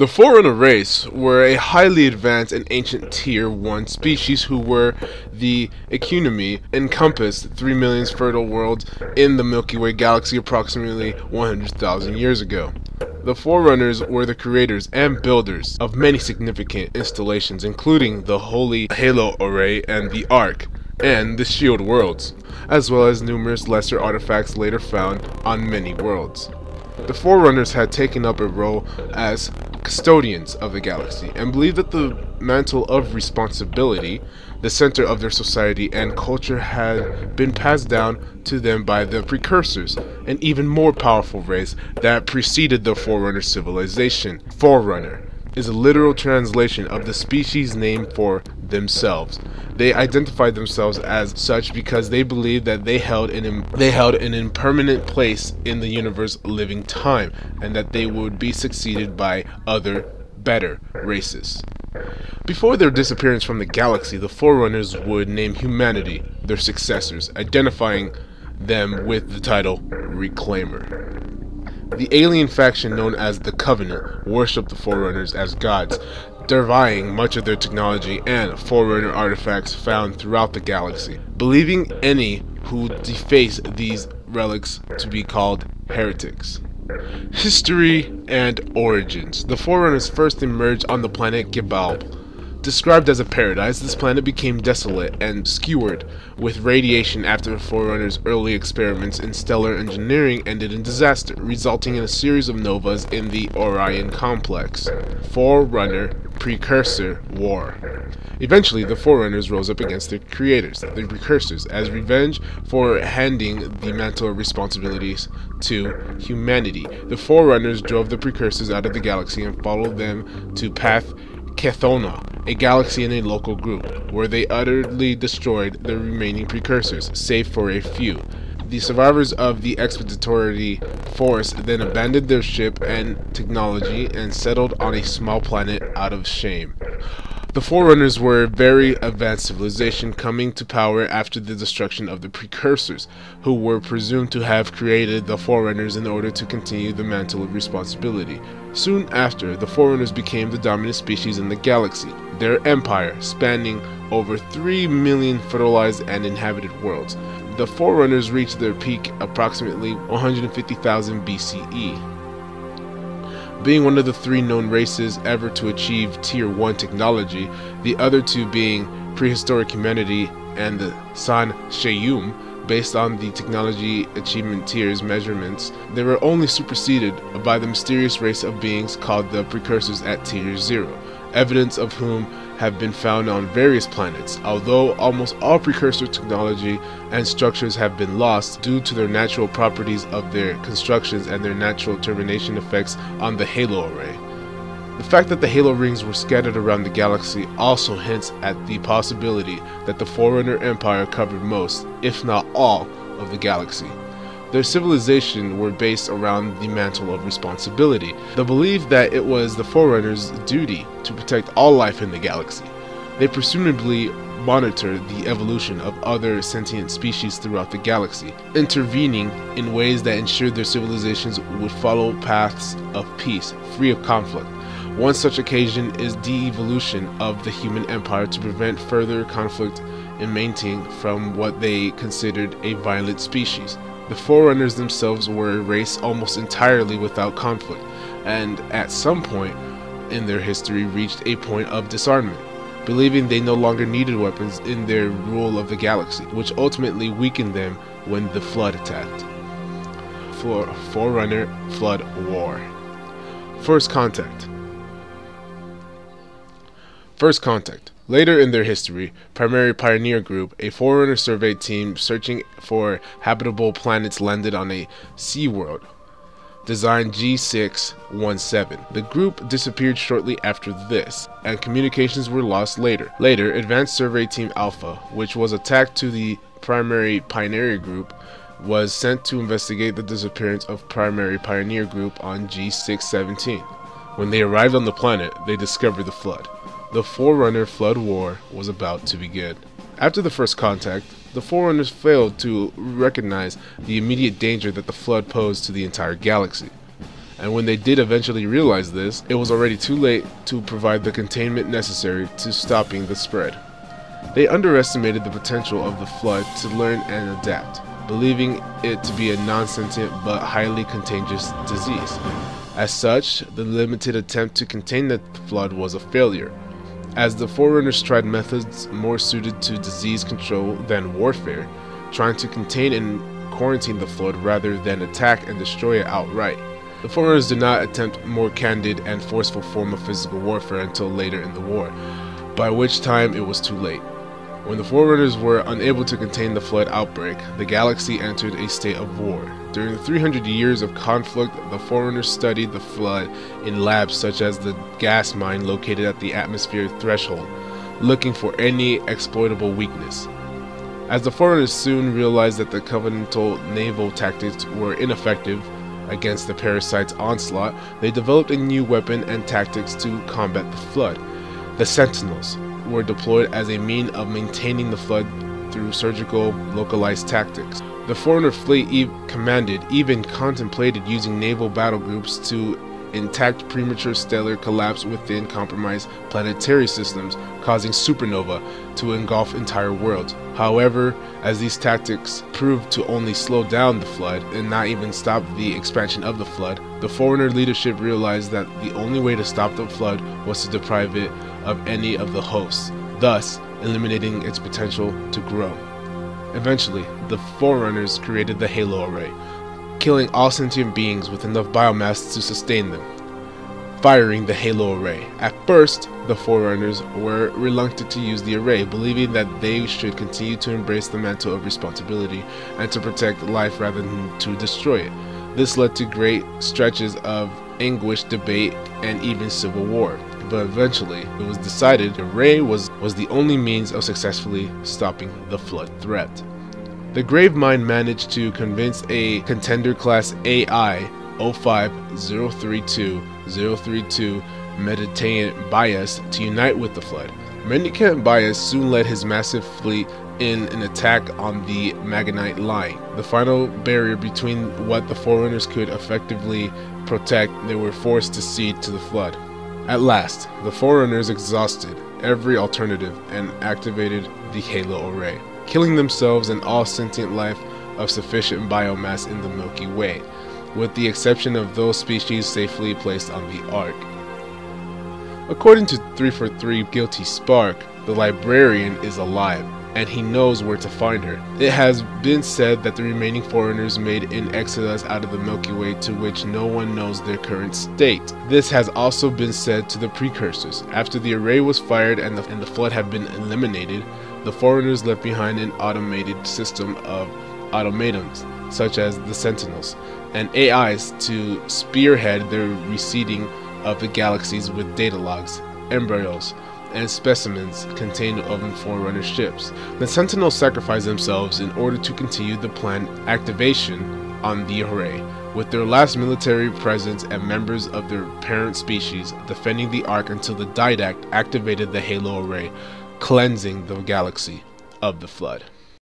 The Forerunner race were a highly advanced and ancient Tier 1 species who were the economy encompassed 3 million fertile worlds in the Milky Way galaxy approximately 100,000 years ago. The Forerunners were the creators and builders of many significant installations, including the Holy Halo Array and the Ark, and the Shield worlds, as well as numerous lesser artifacts later found on many worlds. The Forerunners had taken up a role as custodians of the galaxy and believed that the mantle of responsibility, the center of their society and culture, had been passed down to them by the Precursors, an even more powerful race that preceded the Forerunner civilization. Forerunner is a literal translation of the species name for themselves. They identified themselves as such because they believed that they held an impermanent place in the universe living time, and that they would be succeeded by other, better races. Before their disappearance from the galaxy, the Forerunners would name humanity their successors, identifying them with the title Reclaimer. The alien faction known as the Covenant worshipped the Forerunners as gods, deriving much of their technology and Forerunner artifacts found throughout the galaxy, believing any who deface these relics to be called heretics. History and origins. The Forerunners first emerged on the planet Gibalb. Described as a paradise, this planet became desolate and skewered with radiation after the Forerunners' early experiments in stellar engineering ended in disaster, resulting in a series of novas in the Orion complex. Forerunner Precursor War. Eventually, the Forerunners rose up against their creators, the Precursors, as revenge for handing the mantle of responsibilities to humanity. The Forerunners drove the Precursors out of the galaxy and followed them to Path Kethona, a galaxy in a local group, where they utterly destroyed the remaining Precursors, save for a few. The survivors of the expeditionary force then abandoned their ship and technology and settled on a small planet out of shame. The Forerunners were a very advanced civilization coming to power after the destruction of the Precursors, who were presumed to have created the Forerunners in order to continue the mantle of responsibility. Soon after, the Forerunners became the dominant species in the galaxy, their empire spanning over 3 million fertilized and inhabited worlds. The Forerunners reached their peak approximately 150,000 BCE. Being one of the 3 known races ever to achieve Tier 1 technology, the other 2 being prehistoric humanity and the San Sheyum, based on the technology achievement tiers measurements, they were only superseded by the mysterious race of beings called the Precursors at Tier 0, evidence of whom have been found on various planets, although almost all precursor technology and structures have been lost due to their natural properties of their constructions and their natural termination effects on the halo array. The fact that the halo rings were scattered around the galaxy also hints at the possibility that the Forerunner Empire covered most, if not all, of the galaxy. Their civilization were based around the mantle of responsibility, the belief that it was the Forerunners' duty to protect all life in the galaxy. They presumably monitored the evolution of other sentient species throughout the galaxy, intervening in ways that ensured their civilizations would follow paths of peace, free of conflict. One such occasion is de-evolution of the human empire to prevent further conflict emanating from what they considered a violent species. The Forerunners themselves were a race almost entirely without conflict, and at some point in their history reached a point of disarmament, believing they no longer needed weapons in their rule of the galaxy, which ultimately weakened them when the Flood attacked. Forerunner Flood War. First Contact. Later in their history, Primary Pioneer Group, a Forerunner survey team searching for habitable planets, landed on a sea world, designed G617. The group disappeared shortly after this, and communications were lost later. Later, Advanced Survey Team Alpha, which was attacked to the Primary Pioneer Group, was sent to investigate the disappearance of Primary Pioneer Group on G617. When they arrived on the planet, they discovered the Flood. The Forerunner Flood War was about to begin. After the first contact, the Forerunners failed to recognize the immediate danger that the Flood posed to the entire galaxy. and when they did eventually realize this, it was already too late to provide the containment necessary to stopping the spread. They underestimated the potential of the flood to learn and adapt, believing it to be a non-sentient but highly contagious disease. As such, the limited attempt to contain the flood was a failure, as the Forerunners tried methods more suited to disease control than warfare, trying to contain and quarantine the flood rather than attack and destroy it outright. The Forerunners did not attempt more candid and forceful form of physical warfare until later in the war, by which time it was too late. When the Forerunners were unable to contain the flood outbreak, the galaxy entered a state of war. During the 300 years of conflict, the Forerunners studied the flood in labs such as the gas mine located at the atmospheric threshold, looking for any exploitable weakness. As the Forerunners soon realized that the Covenantal naval tactics were ineffective against the parasite's onslaught, they developed a new weapon and tactics to combat the flood. The Sentinels were deployed as a means of maintaining the flood through surgical, localized tactics. The Forerunner fleet commanded even contemplated using naval battle groups to intact premature stellar collapse within compromised planetary systems, causing supernova to engulf entire worlds. However, as these tactics proved to only slow down the flood and not even stop the expansion of the flood, the Forerunner leadership realized that the only way to stop the flood was to deprive it of any of the hosts, thus eliminating its potential to grow. Eventually, the Forerunners created the Halo Array, killing all sentient beings with enough biomass to sustain them, firing the Halo Array. At first, the Forerunners were reluctant to use the array, believing that they should continue to embrace the mantle of responsibility and to protect life rather than to destroy it. This led to great stretches of anguish, debate, and even civil war. But eventually, it was decided the array was the only means of successfully stopping the flood threat. The Gravemind managed to convince a contender-class AI 05032 Mediterranean Bias to unite with the flood. Mendicant Bias soon led his massive fleet in an attack on the Magonite Line, the final barrier between what the Forerunners could effectively protect. They were forced to cede to the flood. At last, the Forerunners exhausted every alternative and activated the Halo Array, killing themselves and all sentient life of sufficient biomass in the Milky Way, with the exception of those species safely placed on the Ark. According to 343 Guilty Spark, the Librarian is alive, and he knows where to find her. It has been said that the remaining Forerunners made an exodus out of the Milky Way to which no one knows their current state. This has also been said to the Precursors. After the array was fired and the flood had been eliminated, the Forerunners left behind an automated system of automatons, such as the Sentinels, and AIs to spearhead the reseeding of the galaxies with data logs, embryos, and specimens contained on Forerunner ships. The Sentinels sacrificed themselves in order to continue the planned activation on the array, with their last military presence and members of their parent species defending the Ark until the Didact activated the Halo Array, cleansing the galaxy of the flood.